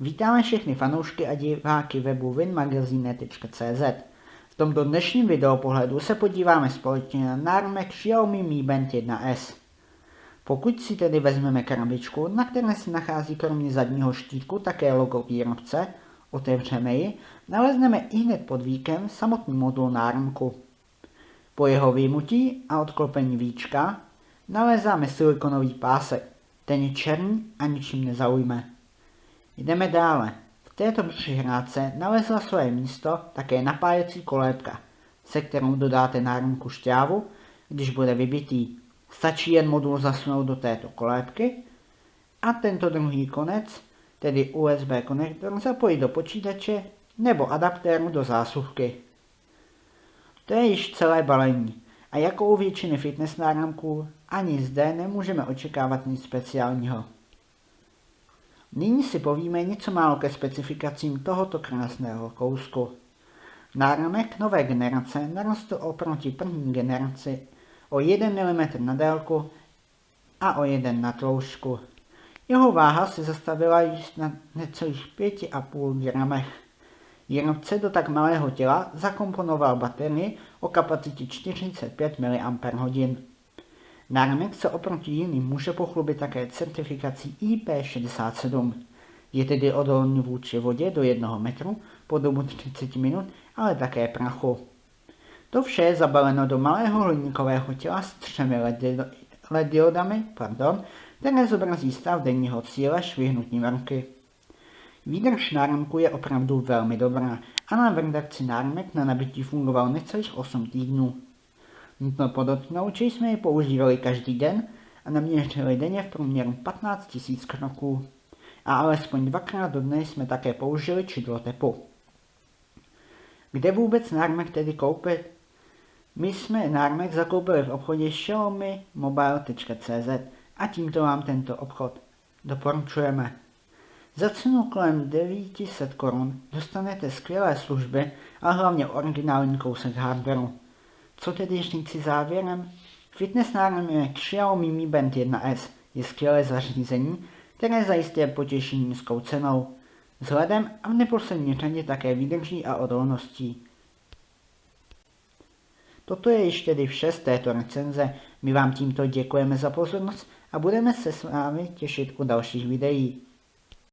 Vítáme všechny fanoušky a diváky webu winmagazine.cz. V tomto dnešním videopohledu se podíváme společně na náramek Xiaomi Mi Band 1S. Pokud si tedy vezmeme krabičku, na které se nachází kromě zadního štítku také logo výrobce, otevřeme ji, nalezneme ihned pod víkem samotný modul náramku. Po jeho vyjmutí a odklopení víčka nalézáme silikonový pásek. Ten je černý a ničím nezaujme. Jdeme dále. V této přihrádce nalezla své místo také napájecí kolébka, se kterou dodáte náramku šťávu, když bude vybitý. Stačí jen modul zasunout do této kolébky a tento druhý konec, tedy USB konektor, zapojit do počítače nebo adaptéru do zásuvky. To je již celé balení a jako u většiny fitness náramků ani zde nemůžeme očekávat nic speciálního. Nyní si povíme něco málo ke specifikacím tohoto krásného kousku. Náramek nové generace narostl oproti první generaci o 1 mm na délku a o 1 na tloušťku. Jeho váha se zastavila již na necelých 5,5 gramech. Výrobce do tak malého těla zakomponoval baterii o kapacitě 45 mAh. Náramek se oproti jiným může pochlubit také certifikací IP67. Je tedy odolný vůči vodě do 1 metru po dobu 30 minut, ale také prachu. To vše je zabaleno do malého hliníkového těla s 3 LED diodami, které zobrazí stav denního cíle švihnutím ruky. Výdrž náramku je opravdu velmi dobrá a nám v redakci náramek na nabití fungoval necelých 8 týdnů. Nutno podotknout, že jsme ji používali každý den a naměřili denně v průměru 15 000 kroků. A alespoň 2krát do dne jsme také použili čidlo tepu. Kde vůbec náramek tedy koupit? My jsme náramek zakoupili v obchodě xiaomimobile.cz a tímto vám tento obchod doporučujeme. Za cenu kolem 900 korun dostanete skvělé služby a hlavně originální kousek hardwareu. Co tedy říci závěrem? Fitness náramek Xiaomi Mi Band 1S je skvělé zařízení, které zajistí potěší nízkou cenou, vzhledem a v neposlední řadě také výdrží a odolností. Toto je již tedy vše z této recenze. My vám tímto děkujeme za pozornost a budeme se s vámi těšit u dalších videí.